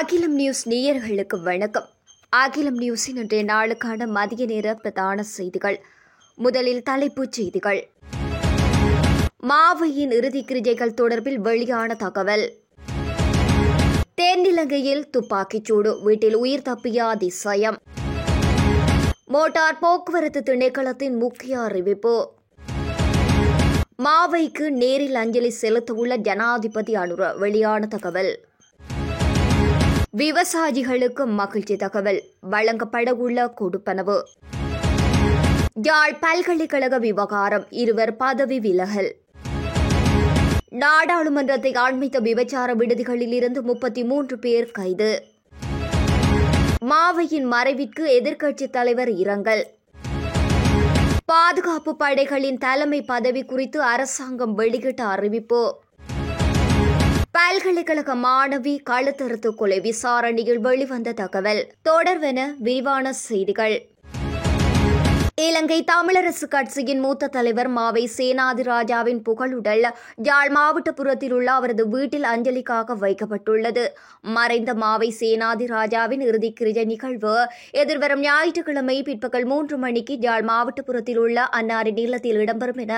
அகிலம் நியூஸ் நேயர்களுக்கு வணக்கம். அகிலம் நியூஸின் இன்றைய நாளுக்கான மதிய நேர பிரதான செய்திகள். முதலில் தலைப்புச் செய்திகள். மாவையின் இறுதி கிரிகைகள் தொடர்பில் வெளியான தகவல். தென்னிலங்கையில் துப்பாக்கிச்சூடு, வீட்டில் உயிர் தப்பிய அதிசயம். மோட்டார் போக்குவரத்து திணைக்களத்தின் முக்கிய அறிவிப்பு. மாவைக்கு நேரில் அஞ்சலி செலுத்தவுள்ள ஜனாதிபதி அனுர, வெளியான தகவல். விவசாயிகளுக்கு மகிழ்ச்சி தகவல், வழங்கப்படவுள்ள கொடுப்பனவு. யாழ் பல்கலைக்கழக விவகாரம், இருவர் பதவி விலகல். நாடாளுமன்றத்தை ஆண்மித்த விபச்சார விடுதிகளில் இருந்து 33 பேர் கைது. மாவையின் மறைவிற்கு எதிர்க்கட்சித் தலைவர் இரங்கல். பாதுகாப்பு படைகளின் தலைமை பதவி குறித்து அரசாங்கம் வெளியிட்ட அறிவிப்பு. பல்கலைக்கழக மாணவி கழுத்தறுத்து கொலை விசாரணையில் வெளிவந்த தகவல். தொடர்வென விரிவான செய்திகள். இலங்கை தமிழரசு கட்சியின் மூத்த தலைவர் மாவை சேனாதிராஜாவின் புகழுடல் யாழ் மாவட்டபுரத்தில் உள்ள அவரது வீட்டில் அஞ்சலிக்காக வைக்கப்பட்டுள்ளது. மறைந்த மாவை சேனாதிராஜாவின் இறுதி கிரியை நிகழ்வு எதிர்வரும் ஞாயிற்றுக்கிழமை பிற்பகல் 3 மணிக்கு யாழ் மாவட்டபுரத்தில் உள்ள அன்னாரின் இல்லத்தில் இடம்பெறும் என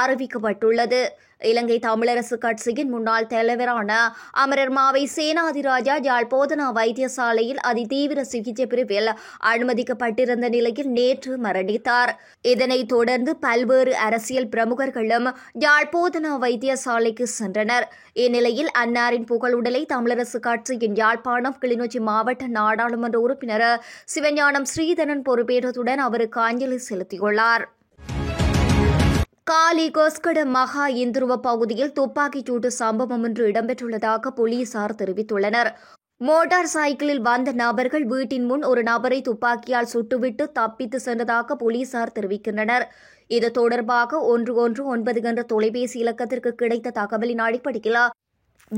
அறிவிக்கப்பட்டுள்ளது. இலங்கை தமிழரசு கட்சியின் முன்னாள் தலைவரான அமரர் மாவை சேனாதிராஜா யாழ் போதனா வைத்தியசாலையில் அதிதீவிர சிகிச்சை பிரிவில் அனுமதிக்கப்பட்டிருந்த நிலையில் நேற்று மரணித்தார். இதனைத் தொடர்ந்து பல்வேறு அரசியல் பிரமுகர்களும் யாழ் போதனா வைத்தியசாலைக்கு சென்றனர். இந்நிலையில் அன்னாரின் புகழுடலை தமிழரசு கட்சியின் யாழ்ப்பாணம் கிளிநொச்சி மாவட்ட நாடாளுமன்ற உறுப்பினர் சிவஞானம் ஸ்ரீதரன் பொறுப்பேற்றதுடன் அவருக்கு அஞ்சலி செலுத்தியுள்ளார். காலி கொஸ்கட மகா இந்துருவ பகுதியில் துப்பாக்கிச் சூட்டு சம்பவம் ஒன்று இடம்பெற்றுள்ளதாக போலீசார் தெரிவித்துள்ளனர். மோட்டார் சைக்கிளில் வந்த நபர்கள் வீட்டின் முன் ஒரு நபரை துப்பாக்கியால் சுட்டுவிட்டு தப்பித்து சென்றதாக போலீசார் தெரிவிக்கின்றனர். இது தொடர்பாக 119 என்ற தொலைபேசி இலக்கத்திற்கு கிடைத்த தகவலின் அடிப்படையில்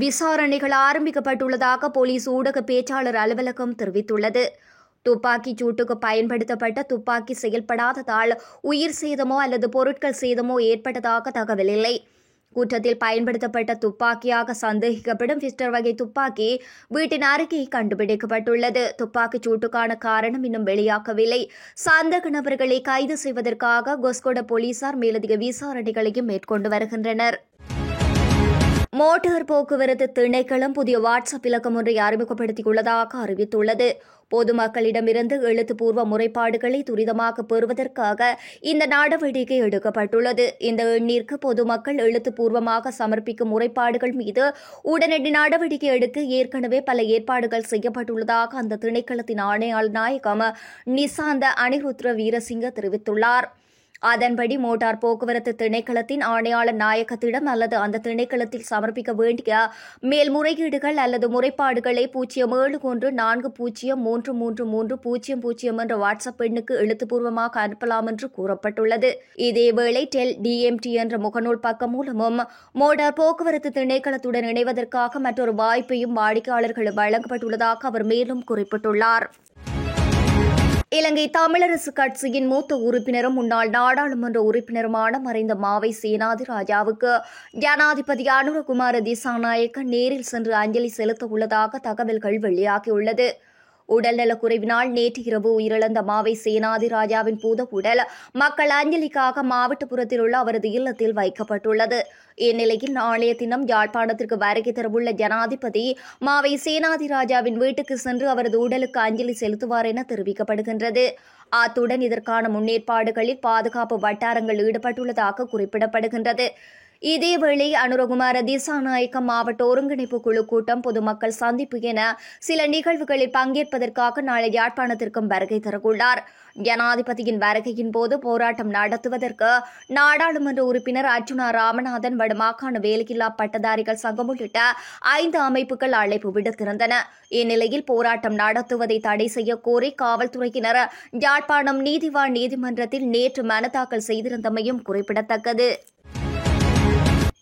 விசாரணைகள் ஆரம்பிக்கப்பட்டுள்ளதாக போலீஸ் ஊடக பேச்சாளர் அலுவலகம் தெரிவித்துள்ளது. துப்பாக்கிச் சூட்டுக்கு பயன்படுத்தப்பட்ட துப்பாக்கி செயல்படாததால் உயிர் சேதமோ அல்லது பொருட்கள் சேதமோ ஏற்பட்டதாக தகவல் இல்லை. குற்றத்தில் பயன்படுத்தப்பட்ட துப்பாக்கியாக சந்தேகிக்கப்படும் பிஸ்டல் வகை துப்பாக்கி வீட்டின் அருகே கண்டுபிடிக்கப்பட்டுள்ளது. துப்பாக்கிச் சூட்டுக்கான காரணம் இன்னும் வெளியாகவில்லை. சந்தேக நபர்களை கைது செய்வதற்காக கொஸ்கொட போலீசார் மேலதிக விசாரணைகளையும் மேற்கொண்டு வருகின்றனர். மோட்டார் போக்குவரத்து திணைக்களம் புதிய வாட்ஸ்அப் இலக்கம் ஒன்றை அறிமுகப்படுத்தியுள்ளதாக அறிவித்துள்ளது. பொதுமக்களிடமிருந்து எழுத்துப்பூர்வ முறைப்பாடுகளை துரிதமாக பெறுவதற்காக இந்த நடவடிக்கை எடுக்கப்பட்டுள்ளது. இந்த எண்ணிற்கு பொதுமக்கள் எழுத்துப்பூர்வமாக சமர்ப்பிக்கும் முறைப்பாடுகள் மீது உடனடி நடவடிக்கை எடுக்க ஏற்கனவே பல ஏற்பாடுகள் செய்யப்பட்டுள்ளதாக அந்த திணைக்களத்தின் ஆணையாளர் நாயகம் நிசாந்த அனிருத்ர வீரசிங்க தெரிவித்துள்ளார். அதன்படி மோட்டார் போக்குவரத்து திணைக்களத்தின் ஆணையாளர் நாயகத்திடம் அல்லது அந்த திணைக்களத்தில் சமர்ப்பிக்க வேண்டிய மேல்முறையீடுகள் அல்லது முறைப்பாடுகளை 0714033300 என்ற வாட்ஸ்அப் எண்ணுக்கு எழுத்துப்பூர்வமாக அனுப்பலாம் என்று கூறப்பட்டுள்ளது. இதேவேளை டெல் டிஎம்டி என்ற முகநூல் பக்கம் மூலமும் மோட்டார் போக்குவரத்து திணைக்களத்துடன் இணைவதற்காக மற்றொரு வாய்ப்பையும் வாடிக்கையாளர்கள் வழங்கப்பட்டுள்ளதாக அவர் மேலும் குறிப்பிட்டுள்ளார். இலங்கை தமிழரசு கட்சியின் மூத்த உறுப்பினரும் முன்னாள் நாடாளுமன்ற உறுப்பினருமான மறைந்த மாவை சேனாதிராஜாவுக்கு ஜனாதிபதி அனுரகுமார திசாநாயக்க நேரில் சென்று அஞ்சலி செலுத்த உள்ளதாக தகவல்கள் வெளியாகியுள்ளது. உடல்நலக்குறைவினால் நேற்று இரவு உயிரிழந்த மாவை சேனாதிராஜாவின் பூத உடல் மக்கள் அஞ்சலிக்காக மாவட்டபுரத்தில் உள்ள அவரது இல்லத்தில் வைக்கப்பட்டுள்ளது. இந்நிலையில் நாளைய தினம் யாழ்ப்பாணத்திற்கு வருகை தரவுள்ள ஜனாதிபதி மாவை சேனாதிராஜாவின் வீட்டுக்கு சென்று அவரது உடலுக்கு அஞ்சலி செலுத்துவார் என தெரிவிக்கப்படுகின்றது. அத்துடன் இதற்கான முன்னேற்பாடுகளில் பாதுகாப்பு வட்டாரங்கள் ஈடுபட்டுள்ளதாக குறிப்பிடப்படுகின்றது. இதேவேளை அனுரகுமார திசாநாயக்க மாவட்ட ஒருங்கிணைப்பு குழு கூட்டம், பொதுமக்கள் சந்திப்பு என சில நிகழ்வுகளில் பங்கேற்பதற்காக நாளை யாழ்ப்பாணத்திற்கும் வருகை தரவுள்ளார். ஜனாதிபதியின் வருகையின் போது போராட்டம் நடத்துவதற்கு நாடாளுமன்ற உறுப்பினர் அர்ச்சுனா ராமநாதன், வடமாகாண வேலையில்லா பட்டதாரிகள் சங்கம் உள்ளிட்ட 5 அமைப்புகள் அழைப்பு விடுத்திருந்தன. இந்நிலையில் போராட்டம் நடத்துவதை தடை செய்ய கோரி காவல்துறையினர் யாழ்ப்பாணம் நீதிவான் நீதிமன்றத்தில் நேற்று மனு தாக்கல் செய்திருந்தமையும் குறிப்பிடத்தக்கது.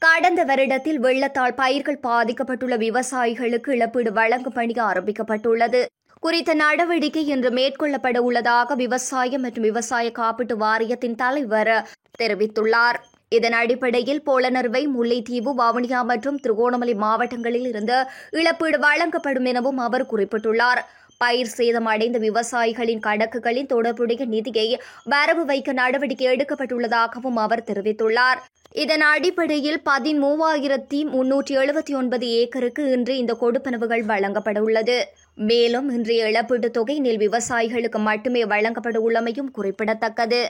கடந்த வருடத்தில் வெள்ளத்தால் பயிர்கள் பாதிக்கப்பட்டுள்ள விவசாயிகளுக்கு இழப்பீடு வழங்கும் பணி ஆரம்பிக்கப்பட்டுள்ளது. குறித்த நடவடிக்கை இன்று மேற்கொள்ளப்பட உள்ளதாக விவசாயம் மற்றும் விவசாய காப்பீட்டு வாரியத்தின் தலைவர் தெரிவித்துள்ளார். இதன் அடிப்படையில் போலனறுவை, முல்லைத்தீவு, வவுனியா மற்றும் திருகோணமலை மாவட்டங்களில் இருந்து இழப்பீடு வழங்கப்படும் எனவும் அவர் குறிப்பிட்டுள்ளார். பயிர் சேதம் அடைந்த விவசாயிகளின் கணக்குகளில் தொடர்புடைய நிதியை வரவு வைக்க நடவடிக்கை எடுக்கப்பட்டுள்ளதாகவும் அவர் தெரிவித்துள்ளார். இதன் அடிப்படையில் 13,379 ஏக்கருக்கு இன்று இந்த கொடுப்பனவுகள் வழங்கப்பட உள்ளது. மேலும் இன்றைய இழப்பீட்டுத் தொகை நெல் விவசாயிகளுக்கு மட்டுமே வழங்கப்பட உள்ளமையும் குறிப்பிடத்தக்கது.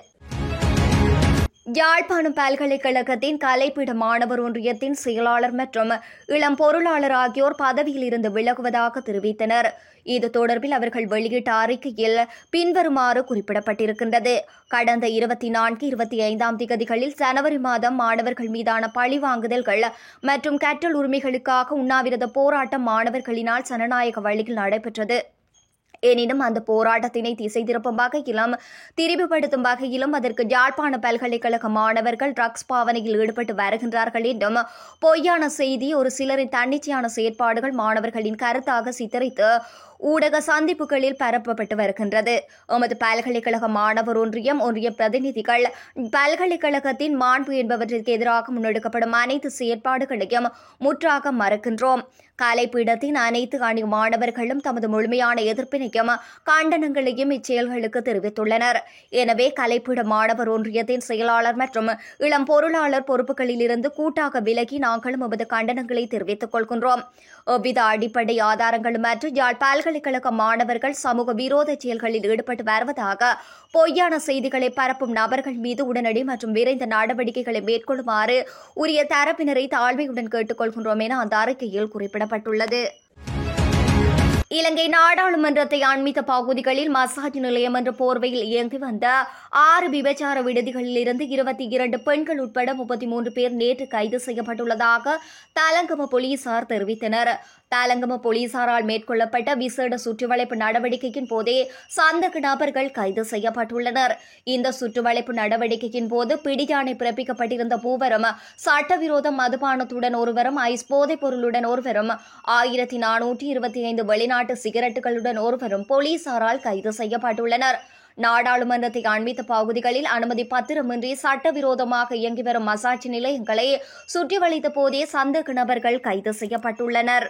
யாழ்ப்பாணம் பல்கலைக்கழகத்தின் கலைப்பீட மாணவர் ஒன்றியத்தின் செயலாளர் மற்றும் இளம் பொருளாளர் ஆகியோர் பதவியில் இருந்து விலகுவதாக தெரிவித்தனர். இது தொடர்பில் அவர்கள் வெளியிட்ட அறிக்கையில் பின்வருமாறு குறிப்பிடப்பட்டிருக்கின்றது. கடந்த 24, 25 திகதிகளில் ஜனவரி மாதம் மாணவர்கள் மீதான பழிவாங்குதல்கள் மற்றும் கற்றல் உரிமைகளுக்காக உண்ணாவிரத போராட்டம் மாணவர்களினால் ஜனநாயக வழியில் நடைபெற்றது. எனினும் அந்த போராட்டத்தினை திசை திருப்பும் வகையிலும் திரிவுபடுத்தும் வகையிலும் அதற்கு யாழ்ப்பாண பல்கலைக்கழக மாணவர்கள் ட்ரக்ஸ் பாவனையில் ஈடுபட்டு வருகின்றார்கள் என்றும் பொய்யான செய்தி ஒரு சிலரின் தன்னிச்சையான செயற்பாடுகள் மாணவர்களின் கருத்தாக சித்தரித்து ஊடக சந்திப்புகளில் பரப்பப்பட்டு வருகின்றது. எமது பல்கலைக்கழக மாணவர் ஒன்றிய பிரதிநிதிகள் பல்கலைக்கழகத்தின் மாண்பு என்பவற்றிற்கு எதிராக முன்னெடுக்கப்படும் அனைத்து செயற்பாடுகளையும் முற்றாக மறுக்கின்றோம். கலைப்பீடத்தின் அனைத்து அணி மாணவர்களும் தமது முழுமையான எதிர்ப்பினையும் கண்டனங்களையும் இச்செயல்களுக்கு தெரிவித்துள்ளனர். எனவே கலைப்பீட மாணவர் ஒன்றியத்தின் செயலாளர் மற்றும் இளம் பொருளாளர் பொறுப்புகளில் இருந்து கூட்டாக விலகி நாங்களும் எமது கண்டனங்களை தெரிவித்துக் கொள்கின்றோம். எவ்வித அடிப்படை ஆதாரங்களுமற்று யாழ் பல்கலைக்கழக மாணவர்கள் சமூக விரோத செயல்களில் ஈடுபட்டு வருவதாக பொய்யான செய்திகளை பரப்பும் நபர்கள் மீது உடனடி மற்றும் விரைந்த நடவடிக்கைகளை மேற்கொள்ளுமாறு உரிய தரப்பினரை தாழ்மையுடன் கேட்டுக் கொள்கின்றோம் என அந்த அறிக்கையில் குறிப்பிடப்பட்டுள்ளது. இலங்கை நாடாளுமன்றத்தை அண்மித்த பகுதிகளில் மசாஜ் நிலையம் என்ற போர்வையில் இயங்கி வந்த 6 விபச்சார விடுதிகளில் இருந்து 22 பெண்கள் உட்பட 33 பேர் நேற்று கைது செய்யப்பட்டுள்ளதாக தலங்கம போலீசார் தெரிவித்தனர். தலங்கம போலீசாரால் மேற்கொள்ளப்பட்ட விசேட சுற்றுவளைப்பு நடவடிக்கையின் போதே சந்தேக நபர்கள் கைது செய்யப்பட்டுள்ளனர். இந்த சுற்றுவளைப்பு நடவடிக்கையின் போது பிடியாணை பிறப்பிக்கப்பட்டிருந்த மூவரும் சட்டவிரோத மதுபானத்துடன் ஒருவரும், ஐஸ் போதைப் பொருளுடன் ஒருவரும், 1425 வெளிநாட்டு சிகரெட்டுகளுடன் ஒருவரும் போலீசாரால் கைது செய்யப்பட்டுள்ளனர். நாடாளுமன்றத்தை அண்மித்த பகுதிகளில் அனுமதி பத்திரமின்றி சட்டவிரோதமாக இயங்கி வரும் மசாஜ் நிலையங்களை சுற்றி வளைத்த போதே சந்தேக நபர்கள் கைது செய்யப்பட்டுள்ளனர்.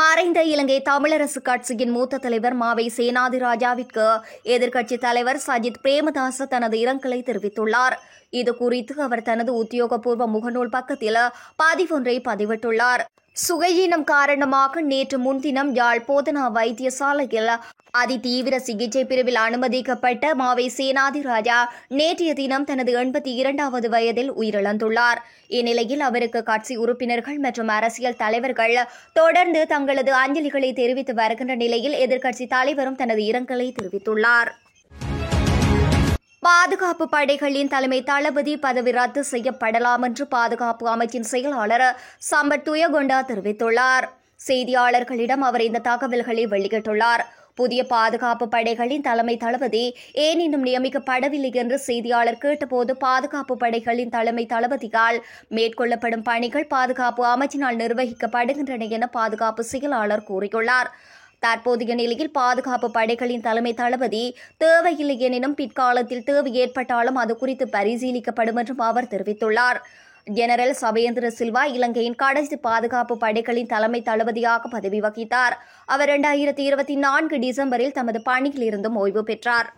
மறைந்த இலங்கை தமிழரசு கட்சியின் மூத்த தலைவர் மாவை சேனாதிராஜாவிற்கு எதிர்க்கட்சித் தலைவர் சஜித் பிரேமதாச தனது இரங்கலை தெரிவித்துள்ளார். இதுகுறித்து அவர் தனது உத்தியோகபூர்வ முகநூல் பக்கத்தில் பதிவொன்றை பதிவிட்டுள்ளார். சுகையீனம் காரணமாக நேற்று முன்தினம் யாழ் போதனா வைத்தியசாலையில் அதிதீவிர சிகிச்சை பிரிவில் அனுமதிக்கப்பட்ட மாவை சேனாதிராஜா நேற்றைய தினம் தனது 82வது வயதில் உயிரிழந்துள்ளார். இந்நிலையில் அவருக்கு கட்சி உறுப்பினர்கள் மற்றும் அரசியல் தலைவர்கள் தொடர்ந்து தங்களது அஞ்சலிகளை தெரிவித்து வருகின்ற நிலையில் எதிர்க்கட்சித் தலைவரும் தனது இரங்கலை தெரிவித்துள்ளார். பாதுகாப்பு படைகளின் தலைமை தளபதி பதவி ரத்து செய்யப்படலாம் என்று பாதுகாப்பு அமைச்சின் செயலாளர் சம்பத் துயகொண்டா தெரிவித்துள்ளார். செய்தியாளர்களிடம் அவர் இந்த தகவல்களை வெளியிட்டுள்ளார். புதிய பாதுகாப்பு படைகளின் தலைமை தளபதி ஏன் இன்னும் நியமிக்கப்படவில்லை என்று செய்தியாளர் கேட்டபோது பாதுகாப்பு படைகளின் தலைமை தளபதியால் மேற்கொள்ளப்படும் பணிகள் பாதுகாப்பு அமைச்சினால் நிர்வகிக்கப்படுகின்றன என பாதுகாப்பு செயலாளர் கூறியுள்ளார். தற்போதைய நிலையில் பாதுகாப்பு படைகளின் தலைமை தளபதி தேவையில்லை எனினும் பிற்காலத்தில் தேவை ஏற்பட்டாலும் அது குறித்து பரிசீலிக்கப்படும் என்றும் அவர் தெரிவித்துள்ளார். ஜெனரல் சபேந்திர சில்வா இலங்கையின் கடைசி பாதுகாப்பு படைகளின் தலைமை தளபதியாக பதவி வகித்தார். அவர் 2024 டிசம்பரில் தமது பணியில் இருந்தும் ஓய்வு பெற்றார்.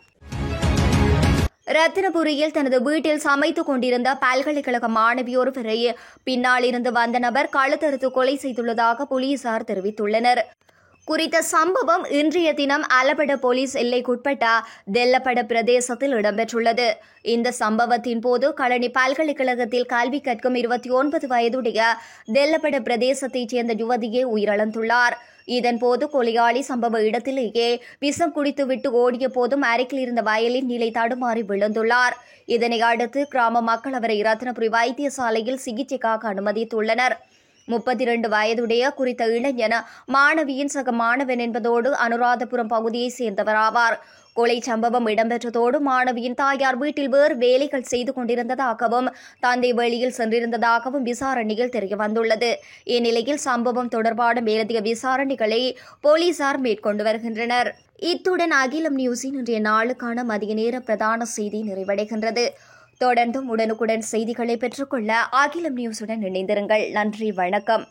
ரத்தினபுரியில் தனது வீட்டில் சமைத்துக் கொண்டிருந்த பல்கலைக்கழக மாணவி ஒருவரை பின்னால் இருந்து வந்த நபர் கழுத்தறுத்து கொலை செய்துள்ளதாக போலீசார் தெரிவித்துள்ளனர். குறித்த சம்பவம் இன்றைய தினம் அலபட போலீஸ் எல்லைக்குட்பட்ட தெல்லப்பட பிரதேசத்தில் இடம்பெற்றுள்ளது. இந்த சம்பவத்தின் போது களனி பல்கலைக்கழகத்தில் கல்வி கற்கும் 29 வயதுடைய தெல்லப்பட பிரதேசத்தைச் சேர்ந்த யுவதியே உயிரிழந்துள்ளார். இதன்போது கொலையாளி சம்பவ இடத்திலேயே விஷம் குடித்துவிட்டு ஓடிய போதும் அருகில் இருந்த வயலின் நிலை தடுமாறி விழுந்துள்ளார். இதனை அடுத்து கிராம மக்கள் அவரை ரத்தினபுரி வைத்தியசாலையில் சிகிச்சைக்காக அனுமதித்துள்ளனர். 32 வயதுடைய குறித்த இளைஞன் மாணவியின் சக மாணவன் என்பதோடு அனுராதபுரம் பகுதியைச் சேர்ந்தவராவார். கொலை சம்பவம் இடம்பெற்றதோடு மாணவியின் தாயார் வீட்டில் வேறு வேலைகள் செய்து கொண்டிருந்ததாகவும் தந்தை வெளியில் சென்றிருந்ததாகவும் விசாரணையில் தெரியவந்துள்ளது. இந்நிலையில் சம்பவம் தொடர்பான மேலதிக விசாரணைகளை போலீசார் மேற்கொண்டு வருகின்றனர். இத்துடன் அகிலம் நியூஸின் இன்றைய நாளுக்கான மதிய நேர பிரதான செய்தி நிறைவடைகின்றது. தொடர்ந்தும் உடனுக்குடன் செய்திகளை பெற்றுக்கொள்ள அகிலம் நியூஸுடன் இணைந்திருங்கள். நன்றி, வணக்கம்.